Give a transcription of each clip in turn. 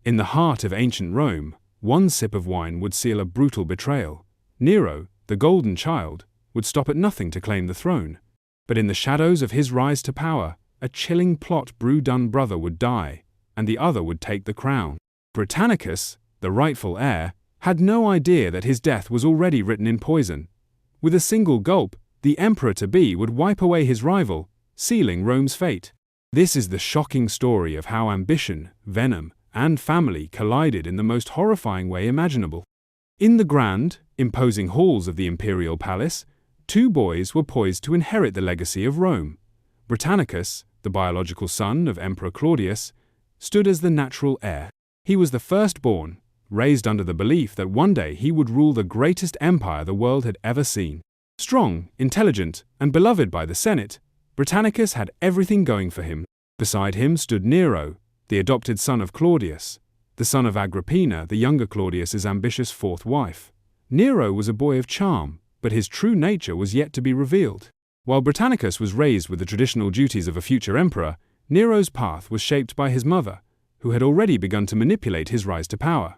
In the heart of ancient Rome, one sip of wine would seal a brutal betrayal. Nero, the golden child, would stop at nothing to claim the throne. But in the shadows of his rise to power, a chilling plot brewed: one brother would die, and the other would take the crown. Britannicus, the rightful heir, had no idea that his death was already written in poison. With a single gulp, the emperor-to-be would wipe away his rival, sealing Rome's fate. This is the shocking story of how ambition, venom, and family collided in the most horrifying way imaginable. In the grand, imposing halls of the imperial palace, two boys were poised to inherit the legacy of Rome. Britannicus, the biological son of Emperor Claudius, stood as the natural heir. He was the firstborn, raised under the belief that one day he would rule the greatest empire the world had ever seen. Strong, intelligent, and beloved by the Senate, Britannicus had everything going for him. Beside him stood Nero, the adopted son of Claudius, the son of Agrippina, the younger Claudius's ambitious fourth wife. Nero was a boy of charm, but his true nature was yet to be revealed. While Britannicus was raised with the traditional duties of a future emperor, Nero's path was shaped by his mother, who had already begun to manipulate his rise to power.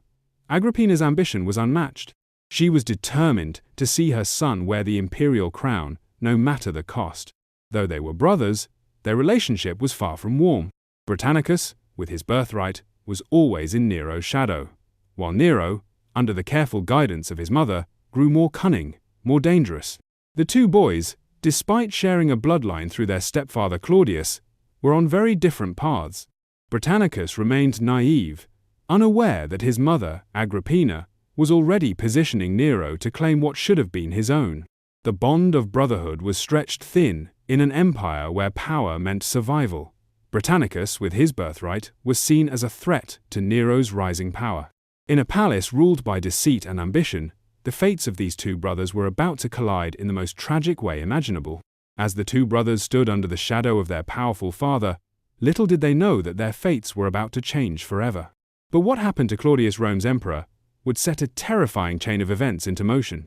Agrippina's ambition was unmatched. She was determined to see her son wear the imperial crown, no matter the cost. Though they were brothers, their relationship was far from warm. Britannicus, with his birthright, was always in Nero's shadow, while Nero, under the careful guidance of his mother, grew more cunning, more dangerous. The two boys, despite sharing a bloodline through their stepfather Claudius, were on very different paths. Britannicus remained naive, unaware that his mother, Agrippina, was already positioning Nero to claim what should have been his own. The bond of brotherhood was stretched thin in an empire where power meant survival. Britannicus, with his birthright, was seen as a threat to Nero's rising power. In a palace ruled by deceit and ambition, the fates of these two brothers were about to collide in the most tragic way imaginable. As the two brothers stood under the shadow of their powerful father, little did they know that their fates were about to change forever. But what happened to Claudius, Rome's emperor, would set a terrifying chain of events into motion.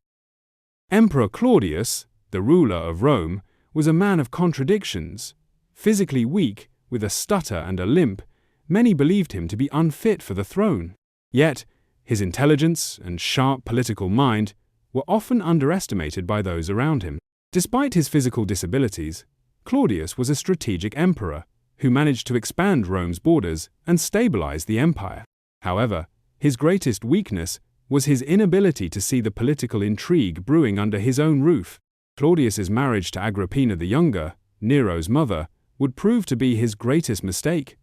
Emperor Claudius, the ruler of Rome, was a man of contradictions. Physically weak, with a stutter and a limp, many believed him to be unfit for the throne. Yet, his intelligence and sharp political mind were often underestimated by those around him. Despite his physical disabilities, Claudius was a strategic emperor who managed to expand Rome's borders and stabilize the empire. However, his greatest weakness was his inability to see the political intrigue brewing under his own roof. Claudius's marriage to Agrippina the Younger, Nero's mother, would prove to be his greatest mistake.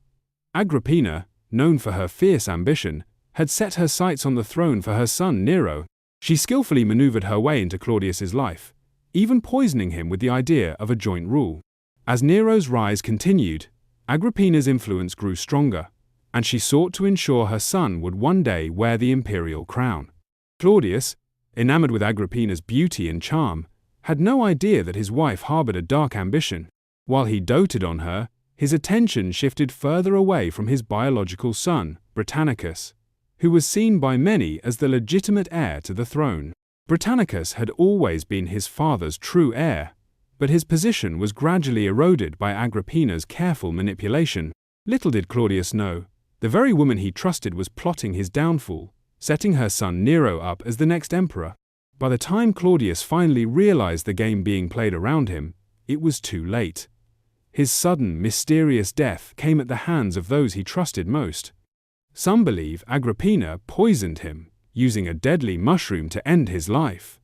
Agrippina, known for her fierce ambition, had set her sights on the throne for her son Nero. She skillfully maneuvered her way into Claudius's life, even poisoning him with the idea of a joint rule. As Nero's rise continued, Agrippina's influence grew stronger, and she sought to ensure her son would one day wear the imperial crown. Claudius, enamored with Agrippina's beauty and charm, had no idea that his wife harbored a dark ambition. While he doted on her, his attention shifted further away from his biological son, Britannicus, who was seen by many as the legitimate heir to the throne. Britannicus had always been his father's true heir, but his position was gradually eroded by Agrippina's careful manipulation. Little did Claudius know, the very woman he trusted was plotting his downfall, setting her son Nero up as the next emperor. By the time Claudius finally realized the game being played around him, it was too late. His sudden, mysterious death came at the hands of those he trusted most. Some believe Agrippina poisoned him, using a deadly mushroom to end his life.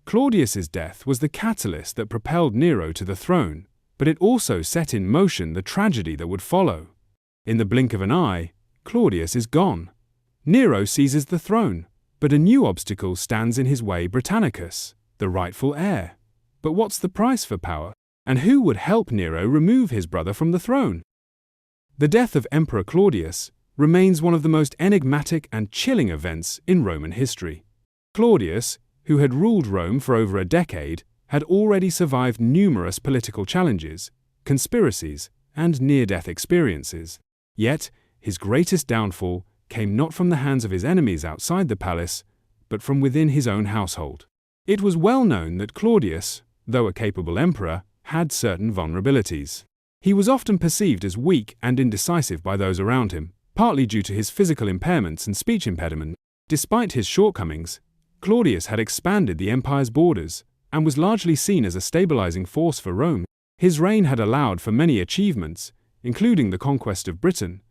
Claudius's death was the catalyst that propelled Nero to the throne, but it also set in motion the tragedy that would follow. In the blink of an eye, Claudius is gone. Nero seizes the throne, but a new obstacle stands in his way: Britannicus, the rightful heir. But what's the price for power? And who would help Nero remove his brother from the throne? The death of Emperor Claudius remains one of the most enigmatic and chilling events in Roman history. Claudius, who had ruled Rome for over a decade, had already survived numerous political challenges, conspiracies, and near-death experiences. Yet, his greatest downfall came not from the hands of his enemies outside the palace, but from within his own household. It was well known that Claudius, though a capable emperor, had certain vulnerabilities. He was often perceived as weak and indecisive by those around him, partly due to his physical impairments and speech impediment. Despite his shortcomings, Claudius had expanded the empire's borders and was largely seen as a stabilizing force for Rome. His reign had allowed for many achievements, including the conquest of Britain,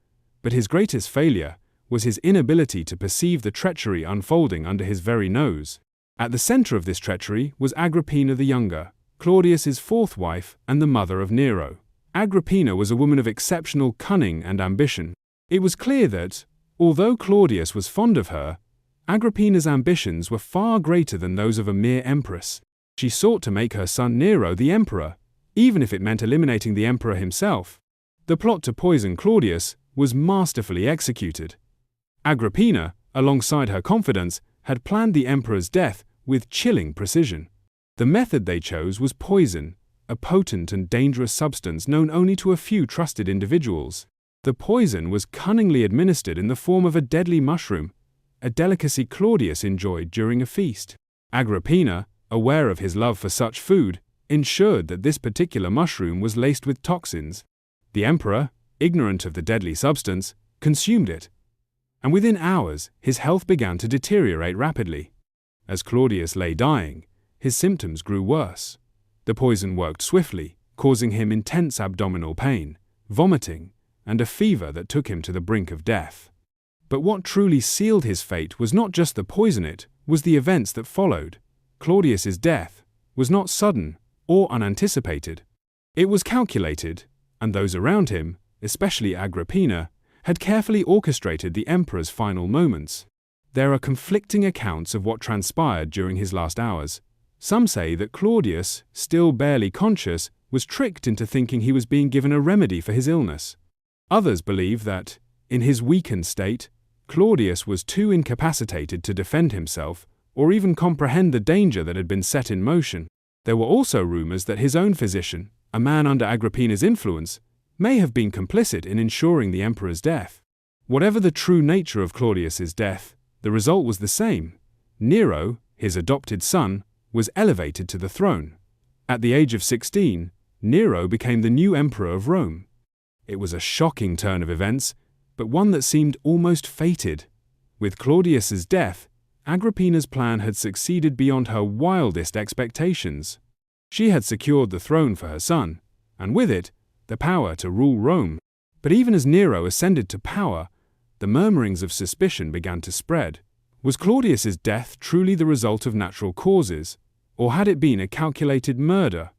but his greatest failure was his inability to perceive the treachery unfolding under his very nose. At the center of this treachery was Agrippina the Younger, Claudius's fourth wife and the mother of Nero. Agrippina was a woman of exceptional cunning and ambition. It was clear that, although Claudius was fond of her, Agrippina's ambitions were far greater than those of a mere empress. She sought to make her son Nero the emperor, even if it meant eliminating the emperor himself. The plot to poison Claudius was masterfully executed. Agrippina, alongside her confidants, had planned the emperor's death with chilling precision. The method they chose was poison, a potent and dangerous substance known only to a few trusted individuals. The poison was cunningly administered in the form of a deadly mushroom, a delicacy Claudius enjoyed during a feast. Agrippina, aware of his love for such food, ensured that this particular mushroom was laced with toxins. The emperor, ignorant of the deadly substance, consumed it, and within hours his health began to deteriorate rapidly. As Claudius lay dying, his symptoms grew worse. The poison worked swiftly, causing him intense abdominal pain, vomiting, and a fever that took him to the brink of death. But what truly sealed his fate was not just the poison, it was the events that followed. Claudius's death was not sudden or unanticipated. It was calculated, and those around him, especially Agrippina, had carefully orchestrated the emperor's final moments. There are conflicting accounts of what transpired during his last hours. Some say that Claudius, still barely conscious, was tricked into thinking he was being given a remedy for his illness. Others believe that, in his weakened state, Claudius was too incapacitated to defend himself or even comprehend the danger that had been set in motion. There were also rumors that his own physician, a man under Agrippina's influence, may have been complicit in ensuring the emperor's death. Whatever the true nature of Claudius's death, the result was the same. Nero, his adopted son, was elevated to the throne. At the age of 16, Nero became the new emperor of Rome. It was a shocking turn of events, but one that seemed almost fated. With Claudius's death, Agrippina's plan had succeeded beyond her wildest expectations. She had secured the throne for her son, and with it, the power to rule Rome. But even as Nero ascended to power, the murmurings of suspicion began to spread. Was Claudius's death truly the result of natural causes, or had it been a calculated murder?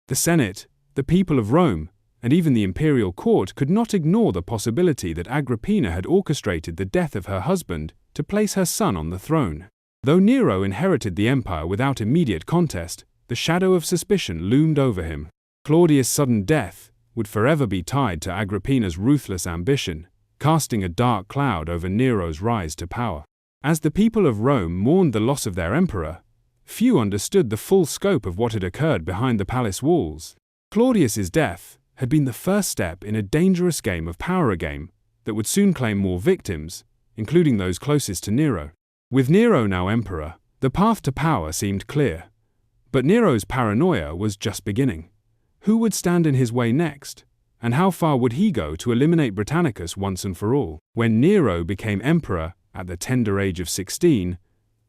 The Senate, the people of Rome, and even the imperial court could not ignore the possibility that Agrippina had orchestrated the death of her husband to place her son on the throne. Though Nero inherited the empire without immediate contest, the shadow of suspicion loomed over him. Claudius' sudden death would forever be tied to Agrippina's ruthless ambition, casting a dark cloud over Nero's rise to power. As the people of Rome mourned the loss of their emperor, few understood the full scope of what had occurred behind the palace walls. Claudius's death had been the first step in a dangerous game of power, a game that would soon claim more victims, including those closest to Nero. With Nero now emperor, the path to power seemed clear. But Nero's paranoia was just beginning. Who would stand in his way next? And how far would he go to eliminate Britannicus once and for all? When Nero became emperor at the tender age of 16,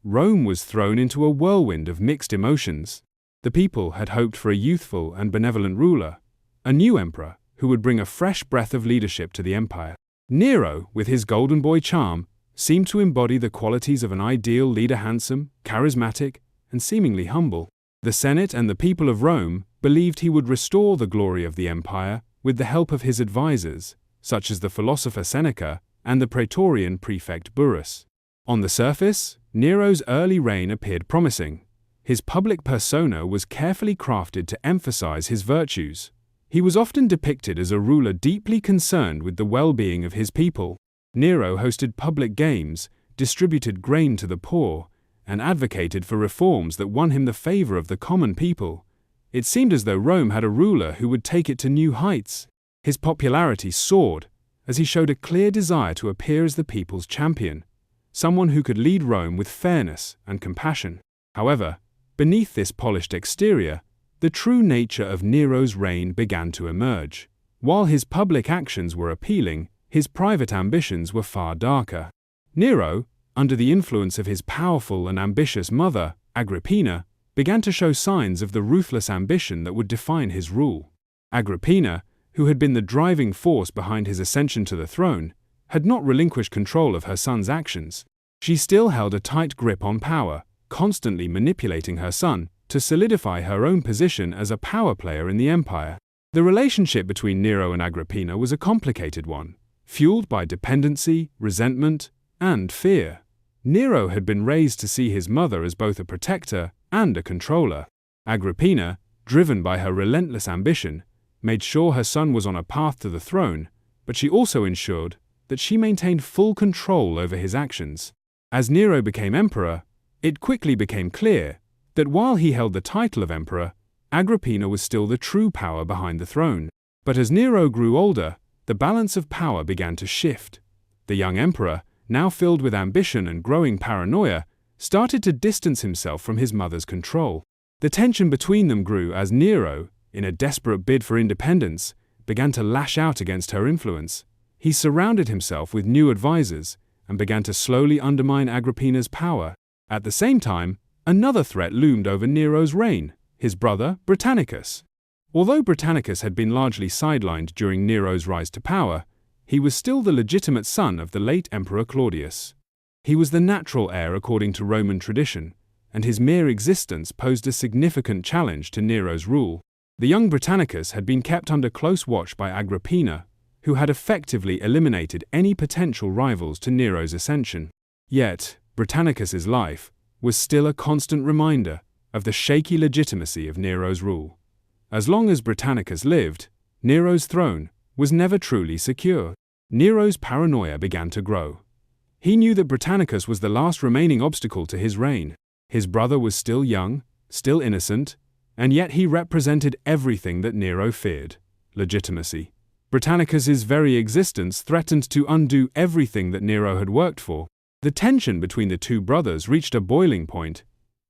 Rome was thrown into a whirlwind of mixed emotions. The people had hoped for a youthful and benevolent ruler, a new emperor who would bring a fresh breath of leadership to the empire. Nero, with his golden boy charm, seemed to embody the qualities of an ideal leader: handsome, charismatic, and seemingly humble. The Senate and the people of Rome believed he would restore the glory of the empire with the help of his advisors, such as the philosopher Seneca and the Praetorian prefect Burrus. On the surface, Nero's early reign appeared promising. His public persona was carefully crafted to emphasize his virtues. He was often depicted as a ruler deeply concerned with the well-being of his people. Nero hosted public games, distributed grain to the poor, and advocated for reforms that won him the favor of the common people. It seemed as though Rome had a ruler who would take it to new heights. His popularity soared as he showed a clear desire to appear as the people's champion, someone who could lead Rome with fairness and compassion. However, beneath this polished exterior, the true nature of Nero's reign began to emerge. While his public actions were appealing, his private ambitions were far darker. Nero, under the influence of his powerful and ambitious mother, Agrippina, began to show signs of the ruthless ambition that would define his rule. Agrippina, who had been the driving force behind his ascension to the throne, had not relinquished control of her son's actions. She still held a tight grip on power, constantly manipulating her son to solidify her own position as a power player in the empire. The relationship between Nero and Agrippina was a complicated one, fueled by dependency, resentment, and fear. Nero had been raised to see his mother as both a protector and a controller. Agrippina, driven by her relentless ambition, made sure her son was on a path to the throne, but she also ensured that she maintained full control over his actions. As Nero became emperor, it quickly became clear that while he held the title of emperor, Agrippina was still the true power behind the throne. But as Nero grew older, the balance of power began to shift. The young emperor, now filled with ambition and growing paranoia, started to distance himself from his mother's control. The tension between them grew as Nero, in a desperate bid for independence, began to lash out against her influence. He surrounded himself with new advisors and began to slowly undermine Agrippina's power. At the same time, another threat loomed over Nero's reign: his brother Britannicus. Although Britannicus had been largely sidelined during Nero's rise to power, he was still the legitimate son of the late Emperor Claudius. He was the natural heir according to Roman tradition, and his mere existence posed a significant challenge to Nero's rule. The young Britannicus had been kept under close watch by Agrippina, who had effectively eliminated any potential rivals to Nero's ascension. Yet, Britannicus's life was still a constant reminder of the shaky legitimacy of Nero's rule. As long as Britannicus lived, Nero's throne was never truly secure. Nero's paranoia began to grow. He knew that Britannicus was the last remaining obstacle to his reign. His brother was still young, still innocent, and yet he represented everything that Nero feared: legitimacy. Britannicus's very existence threatened to undo everything that Nero had worked for. The tension between the two brothers reached a boiling point.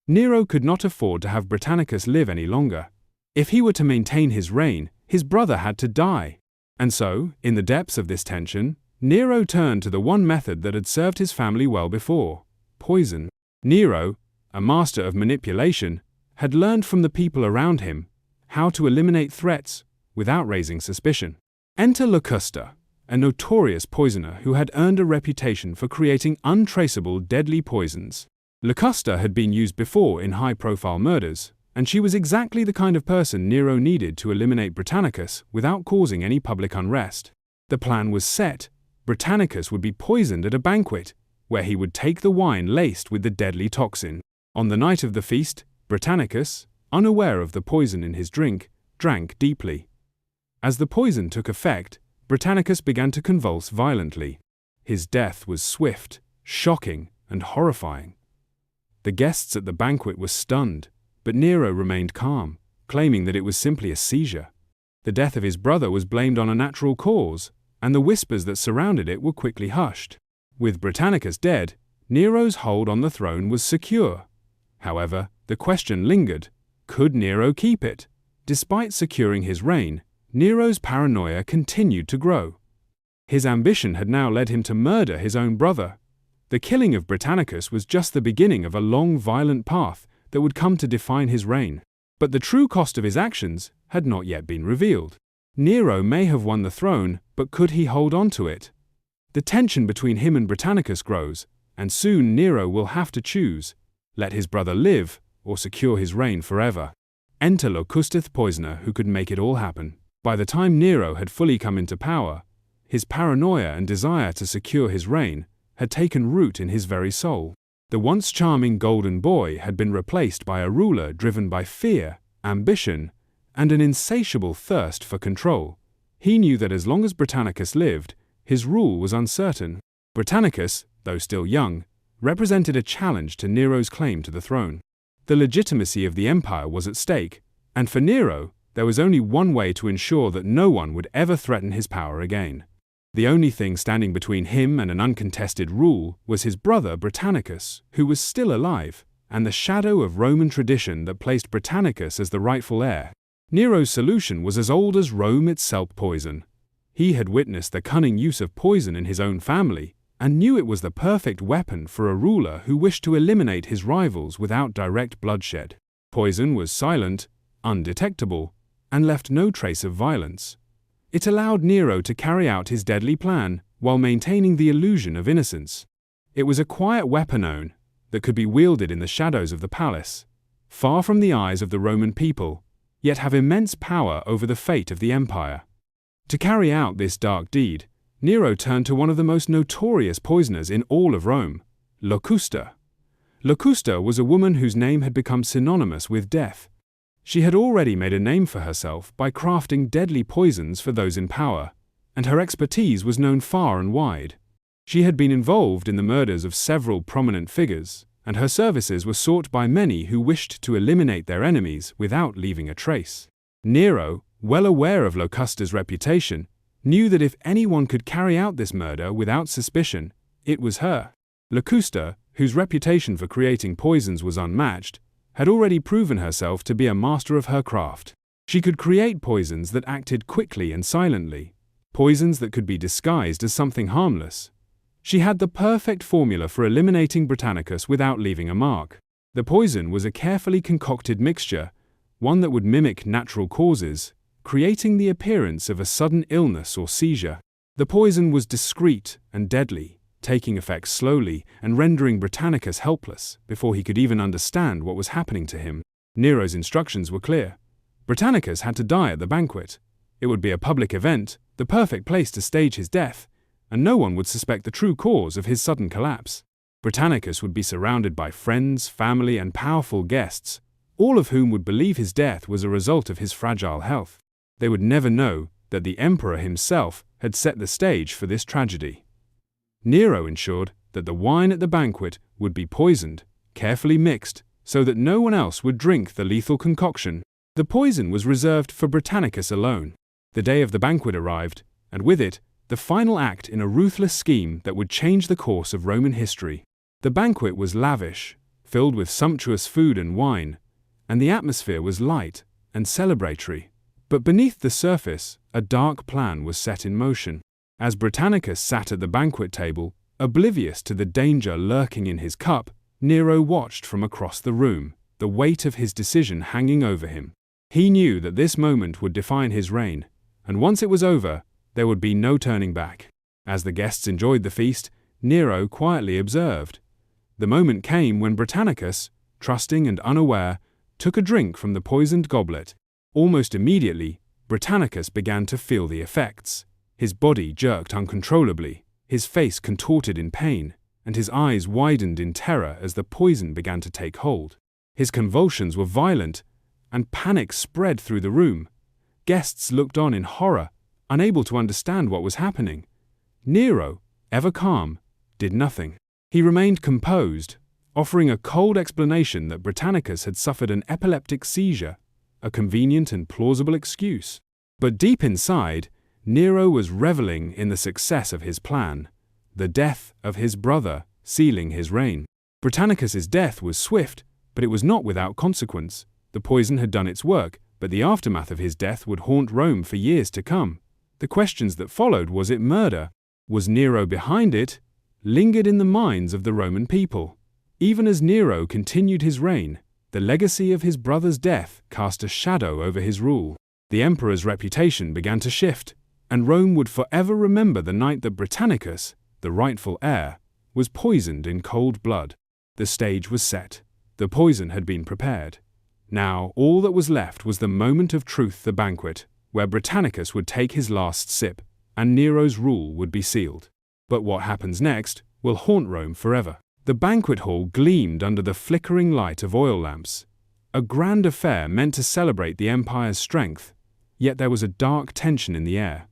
Nero could not afford to have Britannicus live any longer. If he were to maintain his reign, his brother had to die. And so, in the depths of this tension, Nero turned to the one method that had served his family well before: poison. Nero, a master of manipulation, had learned from the people around him how to eliminate threats without raising suspicion. Enter Locusta, a notorious poisoner who had earned a reputation for creating untraceable deadly poisons. Locusta had been used before in high-profile murders, and she was exactly the kind of person Nero needed to eliminate Britannicus without causing any public unrest. The plan was set. Britannicus would be poisoned at a banquet, where he would take the wine laced with the deadly toxin. On the night of the feast, Britannicus, unaware of the poison in his drink, drank deeply. As the poison took effect, Britannicus began to convulse violently. His death was swift, shocking, and horrifying. The guests at the banquet were stunned, but Nero remained calm, claiming that it was simply a seizure. The death of his brother was blamed on a natural cause, and the whispers that surrounded it were quickly hushed. With Britannicus dead, Nero's hold on the throne was secure. However, the question lingered: could Nero keep it? Despite securing his reign, Nero's paranoia continued to grow. His ambition had now led him to murder his own brother. The killing of Britannicus was just the beginning of a long, violent path that would come to define his reign. But the true cost of his actions had not yet been revealed. Nero may have won the throne, but could he hold on to it? The tension between him and Britannicus grows, and soon Nero will have to choose: let his brother live or secure his reign forever. Enter Locusta the poisoner who could make it all happen. By the time Nero had fully come into power, his paranoia and desire to secure his reign had taken root in his very soul. The once charming golden boy had been replaced by a ruler driven by fear, ambition, and an insatiable thirst for control. He knew that as long as Britannicus lived, his rule was uncertain. Britannicus, though still young, represented a challenge to Nero's claim to the throne. The legitimacy of the empire was at stake, and for Nero, there was only one way to ensure that no one would ever threaten his power again. The only thing standing between him and an uncontested rule was his brother Britannicus, who was still alive, and the shadow of Roman tradition that placed Britannicus as the rightful heir. Nero's solution was as old as Rome itself: poison. He had witnessed the cunning use of poison in his own family, and knew it was the perfect weapon for a ruler who wished to eliminate his rivals without direct bloodshed. Poison was silent, undetectable, and left no trace of violence. It allowed Nero to carry out his deadly plan while maintaining the illusion of innocence. It was a quiet weapon that could be wielded in the shadows of the palace, far from the eyes of the Roman people, yet have immense power over the fate of the empire. To carry out this dark deed, Nero turned to one of the most notorious poisoners in all of Rome, Locusta. Locusta was a woman whose name had become synonymous with death. She had already made a name for herself by crafting deadly poisons for those in power, and her expertise was known far and wide. She had been involved in the murders of several prominent figures, and her services were sought by many who wished to eliminate their enemies without leaving a trace. Nero, well aware of Locusta's reputation, knew that if anyone could carry out this murder without suspicion, it was her. Locusta, whose reputation for creating poisons was unmatched, had already proven herself to be a master of her craft. She could create poisons that acted quickly and silently, poisons that could be disguised as something harmless. She had the perfect formula for eliminating Britannicus without leaving a mark. The poison was a carefully concocted mixture, one that would mimic natural causes, creating the appearance of a sudden illness or seizure. The poison was discreet and deadly, taking effect slowly and rendering Britannicus helpless before he could even understand what was happening to him. Nero's instructions were clear. Britannicus had to die at the banquet. It would be a public event, the perfect place to stage his death, and no one would suspect the true cause of his sudden collapse. Britannicus would be surrounded by friends, family, and powerful guests, all of whom would believe his death was a result of his fragile health. They would never know that the emperor himself had set the stage for this tragedy. Nero ensured that the wine at the banquet would be poisoned, carefully mixed, so that no one else would drink the lethal concoction. The poison was reserved for Britannicus alone. The day of the banquet arrived, and with it, the final act in a ruthless scheme that would change the course of Roman history. The banquet was lavish, filled with sumptuous food and wine, and the atmosphere was light and celebratory. But beneath the surface, a dark plan was set in motion. As Britannicus sat at the banquet table, oblivious to the danger lurking in his cup, Nero watched from across the room, the weight of his decision hanging over him. He knew that this moment would define his reign, and once it was over, there would be no turning back. As the guests enjoyed the feast, Nero quietly observed. The moment came when Britannicus, trusting and unaware, took a drink from the poisoned goblet. Almost immediately, Britannicus began to feel the effects. His body jerked uncontrollably, his face contorted in pain, and his eyes widened in terror as the poison began to take hold. His convulsions were violent, and panic spread through the room. Guests looked on in horror, unable to understand what was happening. Nero, ever calm, did nothing. He remained composed, offering a cold explanation that Britannicus had suffered an epileptic seizure, a convenient and plausible excuse. But deep inside, Nero was reveling in the success of his plan, the death of his brother sealing his reign. Britannicus's death was swift, but it was not without consequence. The poison had done its work, but the aftermath of his death would haunt Rome for years to come. The questions that followed: was it murder? Was Nero behind it? Lingered in the minds of the Roman people. Even as Nero continued his reign, the legacy of his brother's death cast a shadow over his rule. The emperor's reputation began to shift, and Rome would forever remember the night that Britannicus, the rightful heir, was poisoned in cold blood. The stage was set. The poison had been prepared. Now all that was left was the moment of truth, the banquet, where Britannicus would take his last sip, and Nero's rule would be sealed. But what happens next will haunt Rome forever. The banquet hall gleamed under the flickering light of oil lamps, a grand affair meant to celebrate the empire's strength, yet there was a dark tension in the air.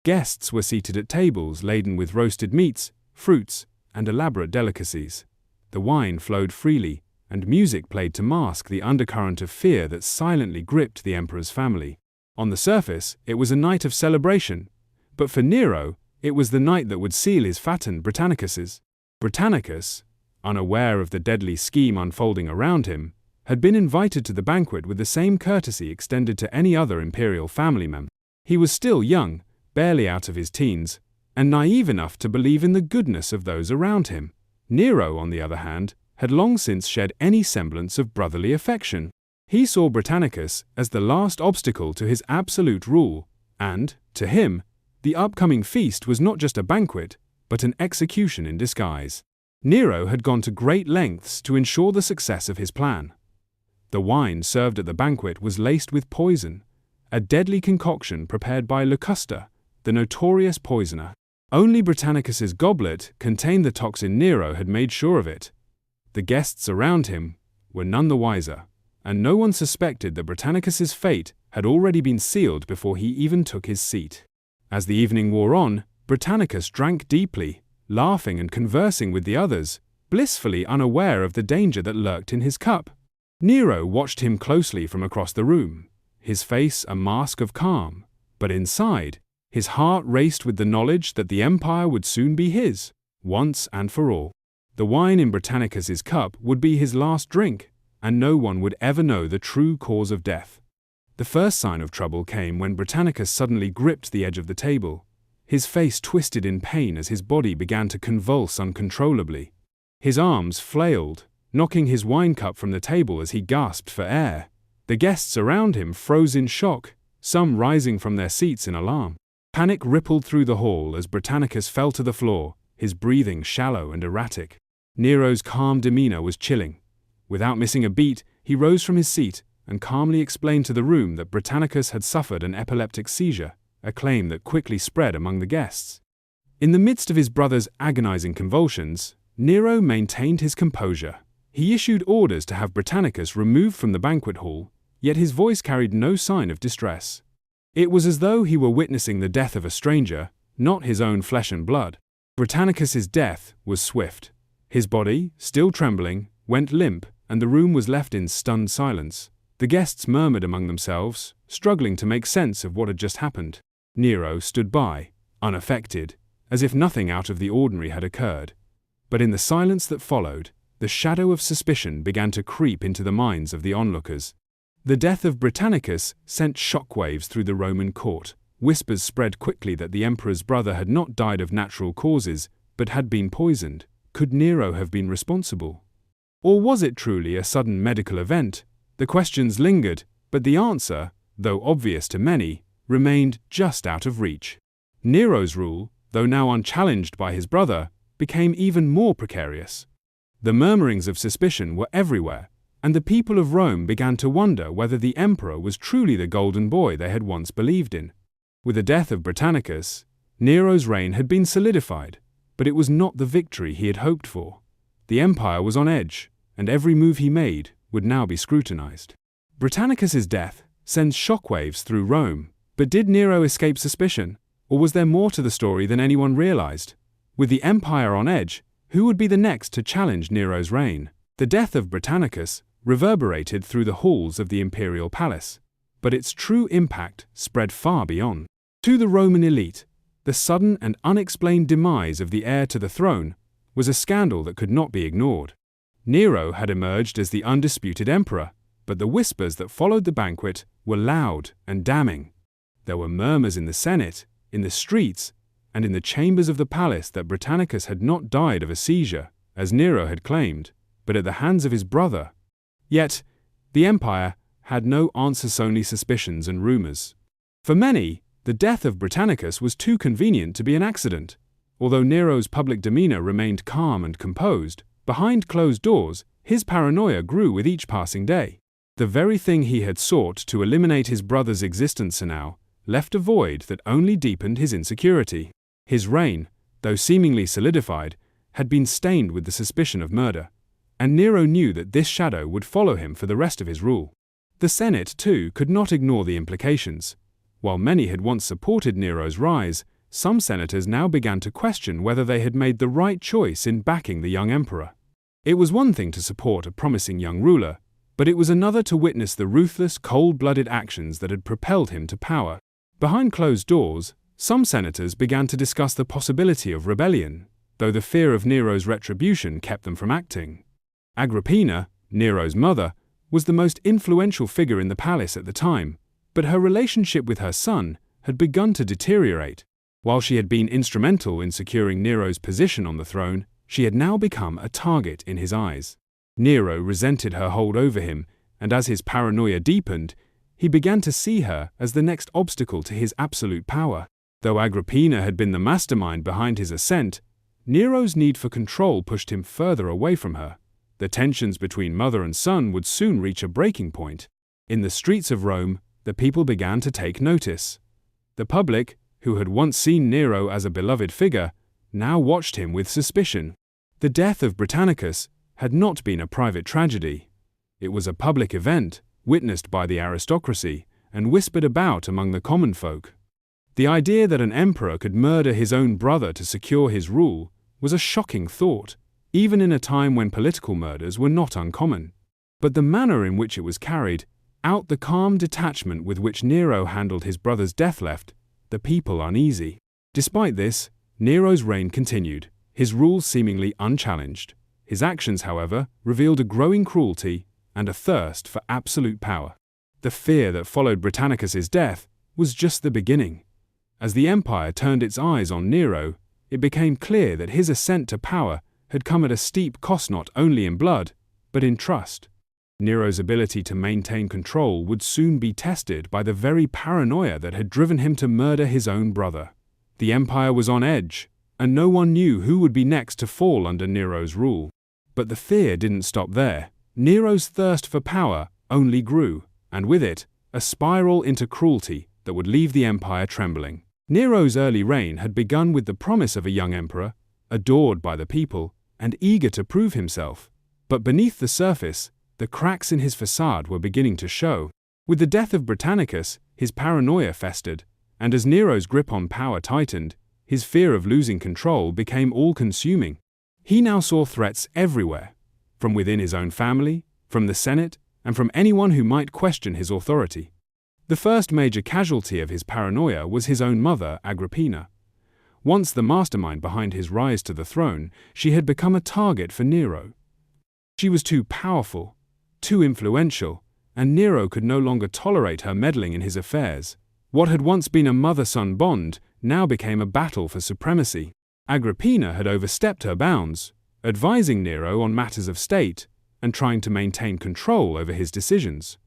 Guests were seated at tables laden with roasted meats, fruits, and elaborate delicacies. The wine flowed freely, and music played to mask the undercurrent of fear that silently gripped the emperor's family. On the surface, it was a night of celebration, but for Nero, it was the night that would seal his fate and Britannicus's. Britannicus, unaware of the deadly scheme unfolding around him, had been invited to the banquet with the same courtesy extended to any other imperial family member. He was still young, barely out of his teens, and naive enough to believe in the goodness of those around him. Nero, on the other hand, had long since shed any semblance of brotherly affection. He saw Britannicus as the last obstacle to his absolute rule, and, to him, the upcoming feast was not just a banquet, but an execution in disguise. Nero had gone to great lengths to ensure the success of his plan. The wine served at the banquet was laced with poison, a deadly concoction prepared by Locusta, the notorious poisoner. Only Britannicus's goblet contained the toxin. Nero had made sure of it. The guests around him were none the wiser, and no one suspected that Britannicus's fate had already been sealed before he even took his seat. As the evening wore on, Britannicus drank deeply, laughing and conversing with the others, blissfully unaware of the danger that lurked in his cup. Nero watched him closely from across the room, his face a mask of calm, but inside, his heart raced with the knowledge that the empire would soon be his, once and for all. The wine in Britannicus's cup would be his last drink, and no one would ever know the true cause of death. The first sign of trouble came when Britannicus suddenly gripped the edge of the table. His face twisted in pain as his body began to convulse uncontrollably. His arms flailed, knocking his wine cup from the table as he gasped for air. The guests around him froze in shock, some rising from their seats in alarm. Panic rippled through the hall as Britannicus fell to the floor, his breathing shallow and erratic. Nero's calm demeanor was chilling. Without missing a beat, he rose from his seat and calmly explained to the room that Britannicus had suffered an epileptic seizure, a claim that quickly spread among the guests. In the midst of his brother's agonizing convulsions, Nero maintained his composure. He issued orders to have Britannicus removed from the banquet hall, yet his voice carried no sign of distress. It was as though he were witnessing the death of a stranger, not his own flesh and blood. Britannicus's death was swift. His body, still trembling, went limp, and the room was left in stunned silence. The guests murmured among themselves, struggling to make sense of what had just happened. Nero stood by, unaffected, as if nothing out of the ordinary had occurred. But in the silence that followed, the shadow of suspicion began to creep into the minds of the onlookers. The death of Britannicus sent shockwaves through the Roman court. Whispers spread quickly that the emperor's brother had not died of natural causes, but had been poisoned. Could Nero have been responsible? Or was it truly a sudden medical event? The questions lingered, but the answer, though obvious to many, remained just out of reach. Nero's rule, though now unchallenged by his brother, became even more precarious. The murmurings of suspicion were everywhere, and the people of Rome began to wonder whether the emperor was truly the golden boy they had once believed in. With the death of Britannicus, Nero's reign had been solidified, but it was not the victory he had hoped for. The empire was on edge, and every move he made would now be scrutinized. Britannicus's death sends shockwaves through Rome, but did Nero escape suspicion, or was there more to the story than anyone realized? With the empire on edge, who would be the next to challenge Nero's reign? The death of Britannicus reverberated through the halls of the imperial palace, but its true impact spread far beyond. To the Roman elite, the sudden and unexplained demise of the heir to the throne was a scandal that could not be ignored. Nero had emerged as the undisputed emperor, but the whispers that followed the banquet were loud and damning. There were murmurs in the Senate, in the streets, and in the chambers of the palace that Britannicus had not died of a seizure, as Nero had claimed, but at the hands of his brother. Yet, the empire had no answers, only suspicions and rumors. For many, the death of Britannicus was too convenient to be an accident. Although Nero's public demeanor remained calm and composed, behind closed doors, his paranoia grew with each passing day. The very thing he had sought to eliminate his brother's existence now left a void that only deepened his insecurity. His reign, though seemingly solidified, had been stained with the suspicion of murder, and Nero knew that this shadow would follow him for the rest of his rule. The Senate, too, could not ignore the implications. While many had once supported Nero's rise, some senators now began to question whether they had made the right choice in backing the young emperor. It was one thing to support a promising young ruler, but it was another to witness the ruthless, cold-blooded actions that had propelled him to power. Behind closed doors, some senators began to discuss the possibility of rebellion, though the fear of Nero's retribution kept them from acting. Agrippina, Nero's mother, was the most influential figure in the palace at the time, but her relationship with her son had begun to deteriorate. While she had been instrumental in securing Nero's position on the throne, she had now become a target in his eyes. Nero resented her hold over him, and as his paranoia deepened, he began to see her as the next obstacle to his absolute power. Though Agrippina had been the mastermind behind his ascent, Nero's need for control pushed him further away from her. The tensions between mother and son would soon reach a breaking point. In the streets of Rome, the people began to take notice. The public, who had once seen Nero as a beloved figure, now watched him with suspicion. The death of Britannicus had not been a private tragedy. It was a public event, witnessed by the aristocracy, and whispered about among the common folk. The idea that an emperor could murder his own brother to secure his rule was a shocking thought, even in a time when political murders were not uncommon. But the manner in which it was carried out, the calm detachment with which Nero handled his brother's death, left the people uneasy. Despite this, Nero's reign continued, his rule seemingly unchallenged. His actions, however, revealed a growing cruelty and a thirst for absolute power. The fear that followed Britannicus's death was just the beginning. As the empire turned its eyes on Nero, it became clear that his ascent to power had come at a steep cost, not only in blood, but in trust. Nero's ability to maintain control would soon be tested by the very paranoia that had driven him to murder his own brother. The empire was on edge, and no one knew who would be next to fall under Nero's rule. But the fear didn't stop there. Nero's thirst for power only grew, and with it, a spiral into cruelty that would leave the empire trembling. Nero's early reign had begun with the promise of a young emperor, adored by the people, and eager to prove himself. But beneath the surface, the cracks in his facade were beginning to show. With the death of Britannicus, his paranoia festered, and as Nero's grip on power tightened, his fear of losing control became all-consuming. He now saw threats everywhere, from within his own family, from the Senate, and from anyone who might question his authority. The first major casualty of his paranoia was his own mother, Agrippina. Once the mastermind behind his rise to the throne, she had become a target for Nero. She was too powerful, too influential, and Nero could no longer tolerate her meddling in his affairs. What had once been a mother-son bond now became a battle for supremacy. Agrippina had overstepped her bounds, advising Nero on matters of state and trying to maintain control over his decisions.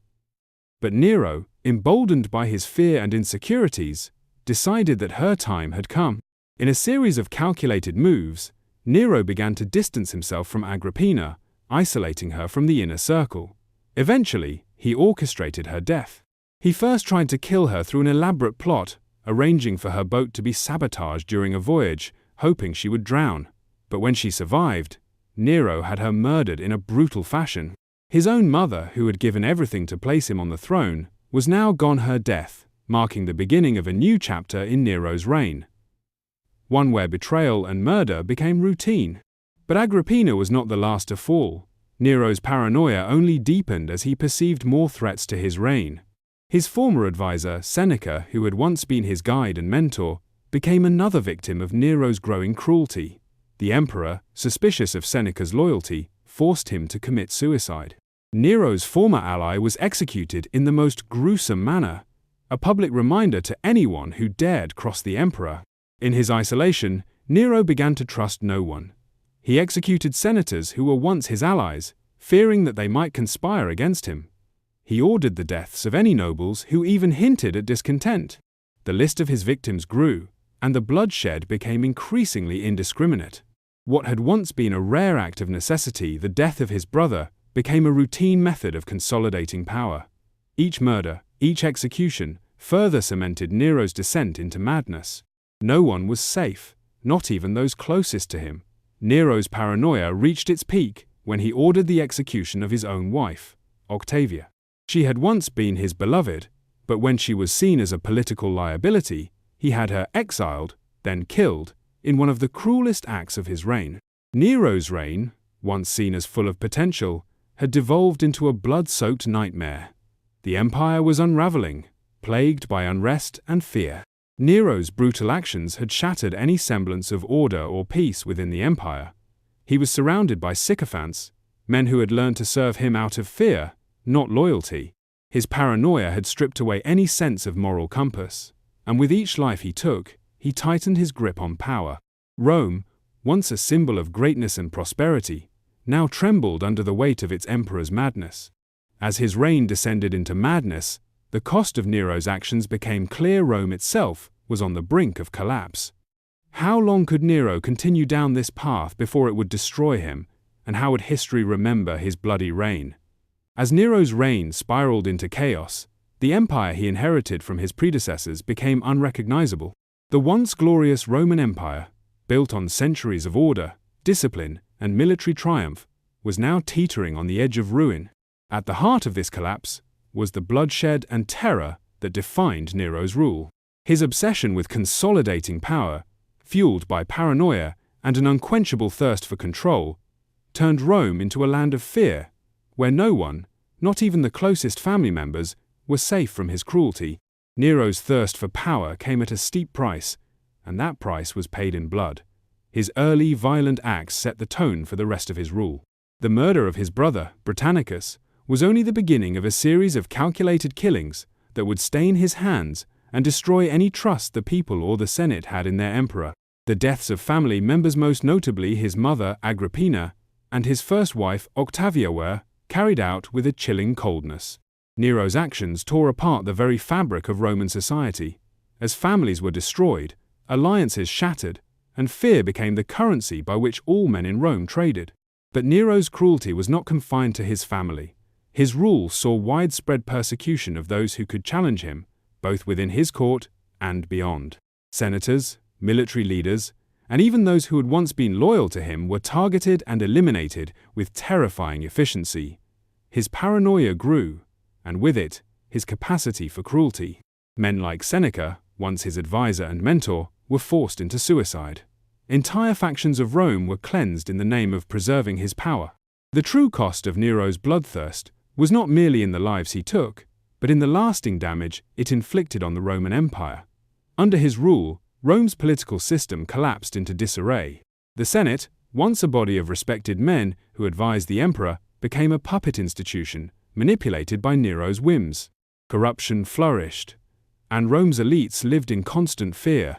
But Nero, emboldened by his fear and insecurities, decided that her time had come. In a series of calculated moves, Nero began to distance himself from Agrippina, isolating her from the inner circle. Eventually, he orchestrated her death. He first tried to kill her through an elaborate plot, arranging for her boat to be sabotaged during a voyage, hoping she would drown. But when she survived, Nero had her murdered in a brutal fashion. His own mother, who had given everything to place him on the throne, was now gone, her death, marking the beginning of a new chapter in Nero's reign. One where betrayal and murder became routine. But Agrippina was not the last to fall. Nero's paranoia only deepened as he perceived more threats to his reign. His former advisor, Seneca, who had once been his guide and mentor, became another victim of Nero's growing cruelty. The emperor, suspicious of Seneca's loyalty, forced him to commit suicide. Nero's former ally was executed in the most gruesome manner, a public reminder to anyone who dared cross the emperor. In his isolation, Nero began to trust no one. He executed senators who were once his allies, fearing that they might conspire against him. He ordered the deaths of any nobles who even hinted at discontent. The list of his victims grew, and the bloodshed became increasingly indiscriminate. What had once been a rare act of necessity, the death of his brother, became a routine method of consolidating power. Each murder, each execution, further cemented Nero's descent into madness. No one was safe, not even those closest to him. Nero's paranoia reached its peak when he ordered the execution of his own wife, Octavia. She had once been his beloved, but when she was seen as a political liability, he had her exiled, then killed, in one of the cruelest acts of his reign. Nero's reign, once seen as full of potential, had devolved into a blood-soaked nightmare. The empire was unraveling, plagued by unrest and fear. Nero's brutal actions had shattered any semblance of order or peace within the empire. He was surrounded by sycophants, men who had learned to serve him out of fear, not loyalty. His paranoia had stripped away any sense of moral compass, and with each life he took, he tightened his grip on power. Rome, once a symbol of greatness and prosperity, now trembled under the weight of its emperor's madness. As his reign descended into madness, the cost of Nero's actions became clear. Rome itself was on the brink of collapse. How long could Nero continue down this path before it would destroy him, and how would history remember his bloody reign? As Nero's reign spiraled into chaos, the empire he inherited from his predecessors became unrecognizable. The once glorious Roman Empire, built on centuries of order, discipline, and military triumph, was now teetering on the edge of ruin. At the heart of this collapse was the bloodshed and terror that defined Nero's rule. His obsession with consolidating power, fueled by paranoia and an unquenchable thirst for control, turned Rome into a land of fear, where no one, not even the closest family members, were safe from his cruelty. Nero's thirst for power came at a steep price, and that price was paid in blood. His early violent acts set the tone for the rest of his rule. The murder of his brother, Britannicus, was only the beginning of a series of calculated killings that would stain his hands and destroy any trust the people or the Senate had in their emperor. The deaths of family members, most notably his mother, Agrippina, and his first wife, Octavia, were carried out with a chilling coldness. Nero's actions tore apart the very fabric of Roman society. As families were destroyed, alliances shattered, and fear became the currency by which all men in Rome traded. But Nero's cruelty was not confined to his family. His rule saw widespread persecution of those who could challenge him, both within his court and beyond. Senators, military leaders, and even those who had once been loyal to him were targeted and eliminated with terrifying efficiency. His paranoia grew, and with it, his capacity for cruelty. Men like Seneca, once his advisor and mentor, were forced into suicide. Entire factions of Rome were cleansed in the name of preserving his power. The true cost of Nero's bloodthirst was not merely in the lives he took, but in the lasting damage it inflicted on the Roman Empire. Under his rule, Rome's political system collapsed into disarray. The Senate, once a body of respected men who advised the emperor, became a puppet institution, manipulated by Nero's whims. Corruption flourished, and Rome's elites lived in constant fear,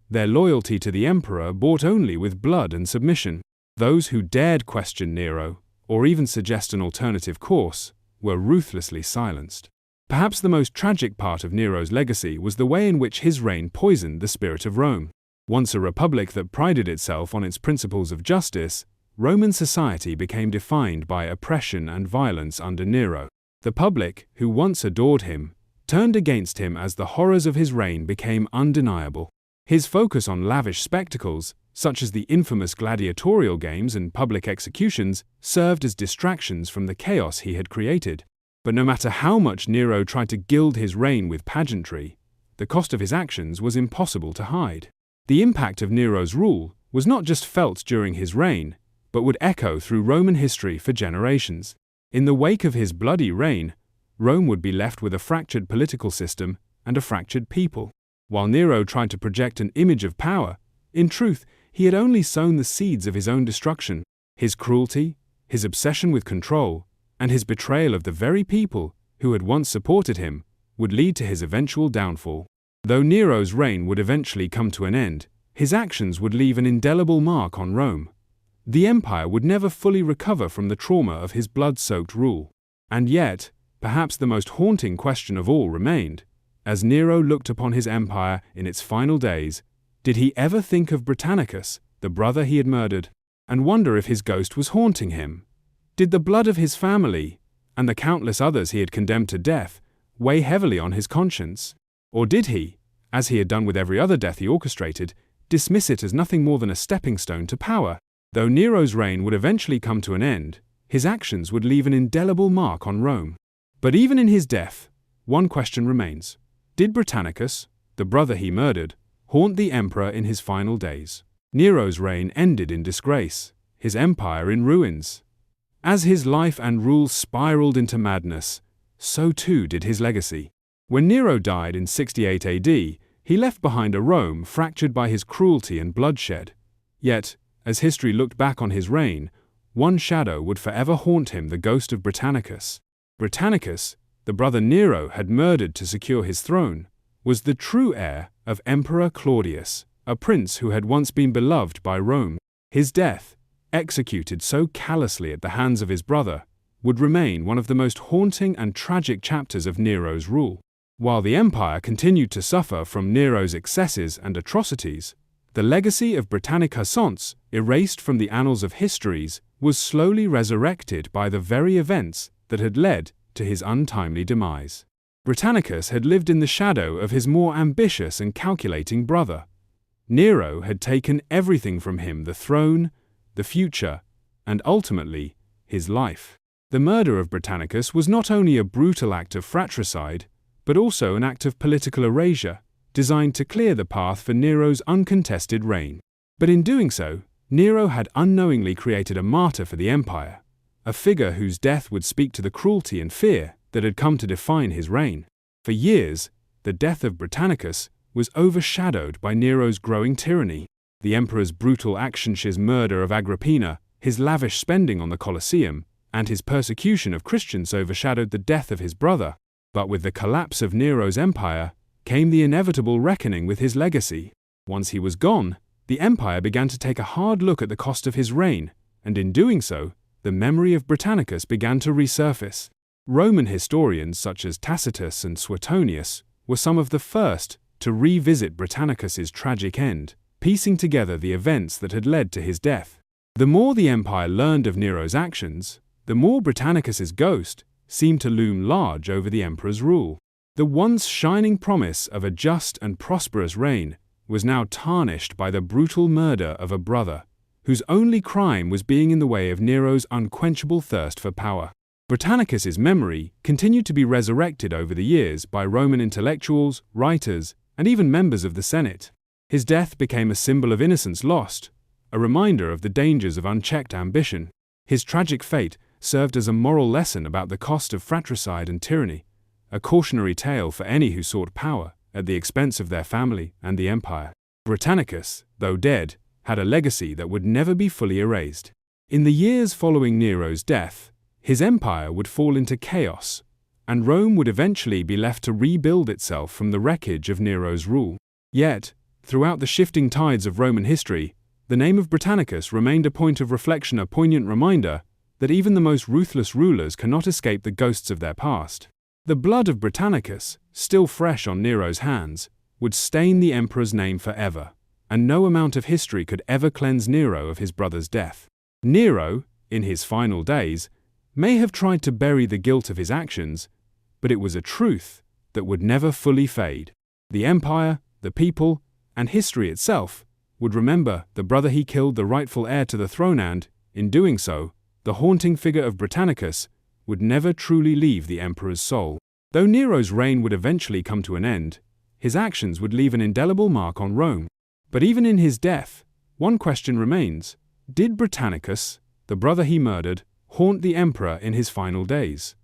their loyalty to the emperor bought only with blood and submission. Those who dared question Nero, or even suggest an alternative course, were ruthlessly silenced. Perhaps the most tragic part of Nero's legacy was the way in which his reign poisoned the spirit of Rome. Once a republic that prided itself on its principles of justice, Roman society became defined by oppression and violence under Nero. The public, who once adored him, turned against him as the horrors of his reign became undeniable. His focus on lavish spectacles, such as the infamous gladiatorial games and public executions, served as distractions from the chaos he had created. But no matter how much Nero tried to gild his reign with pageantry, the cost of his actions was impossible to hide. The impact of Nero's rule was not just felt during his reign, but would echo through Roman history for generations. In the wake of his bloody reign, Rome would be left with a fractured political system and a fractured people. While Nero tried to project an image of power, in truth, he had only sown the seeds of his own destruction. His cruelty, his obsession with control, and his betrayal of the very people who had once supported him would lead to his eventual downfall. Though Nero's reign would eventually come to an end, his actions would leave an indelible mark on Rome. The empire would never fully recover from the trauma of his blood-soaked rule. And yet, perhaps the most haunting question of all remained. As Nero looked upon his empire in its final days, did he ever think of Britannicus, the brother he had murdered, and wonder if his ghost was haunting him? Did the blood of his family, and the countless others he had condemned to death, weigh heavily on his conscience? Or did he, as he had done with every other death he orchestrated, dismiss it as nothing more than a stepping stone to power? Though Nero's reign would eventually come to an end, his actions would leave an indelible mark on Rome. But even in his death, one question remains. Did Britannicus, the brother he murdered, haunt the emperor in his final days? Nero's reign ended in disgrace, his empire in ruins. As his life and rule spiraled into madness, so too did his legacy. When Nero died in 68 AD, he left behind a Rome fractured by his cruelty and bloodshed. Yet, as history looked back on his reign, one shadow would forever haunt him: the ghost of Britannicus. Britannicus, the brother Nero had murdered to secure his throne, was the true heir of Emperor Claudius, a prince who had once been beloved by Rome. His death, executed so callously at the hands of his brother, would remain one of the most haunting and tragic chapters of Nero's rule. While the empire continued to suffer from Nero's excesses and atrocities, the legacy of Britannicus, once erased from the annals of histories, was slowly resurrected by the very events that had led to his untimely demise. Britannicus had lived in the shadow of his more ambitious and calculating brother. Nero had taken everything from him: the throne, the future, and ultimately, his life. The murder of Britannicus was not only a brutal act of fratricide, but also an act of political erasure, designed to clear the path for Nero's uncontested reign. But in doing so, Nero had unknowingly created a martyr for the empire, a figure whose death would speak to the cruelty and fear that had come to define his reign. For years, the death of Britannicus was overshadowed by Nero's growing tyranny. The emperor's brutal actions, his murder of Agrippina, his lavish spending on the Colosseum, and his persecution of Christians overshadowed the death of his brother. But with the collapse of Nero's empire came the inevitable reckoning with his legacy. Once he was gone, the empire began to take a hard look at the cost of his reign, and in doing so, the memory of Britannicus began to resurface. Roman historians such as Tacitus and Suetonius were some of the first to revisit Britannicus's tragic end, piecing together the events that had led to his death. The more the empire learned of Nero's actions, the more Britannicus's ghost seemed to loom large over the emperor's rule. The once shining promise of a just and prosperous reign was now tarnished by the brutal murder of a brother, whose only crime was being in the way of Nero's unquenchable thirst for power. Britannicus's memory continued to be resurrected over the years by Roman intellectuals, writers, and even members of the Senate. His death became a symbol of innocence lost, a reminder of the dangers of unchecked ambition. His tragic fate served as a moral lesson about the cost of fratricide and tyranny, a cautionary tale for any who sought power at the expense of their family and the empire. Britannicus, though dead, had a legacy that would never be fully erased. In the years following Nero's death, his empire would fall into chaos, and Rome would eventually be left to rebuild itself from the wreckage of Nero's rule. Yet, throughout the shifting tides of Roman history, the name of Britannicus remained a point of reflection, a poignant reminder that even the most ruthless rulers cannot escape the ghosts of their past. The blood of Britannicus, still fresh on Nero's hands, would stain the emperor's name forever, and no amount of history could ever cleanse Nero of his brother's death. Nero, in his final days, may have tried to bury the guilt of his actions, but it was a truth that would never fully fade. The empire, the people, and history itself would remember the brother he killed, the rightful heir to the throne, and, in doing so, the haunting figure of Britannicus would never truly leave the emperor's soul. Though Nero's reign would eventually come to an end, his actions would leave an indelible mark on Rome. But even in his death, one question remains: did Britannicus, the brother he murdered, haunt the emperor in his final days?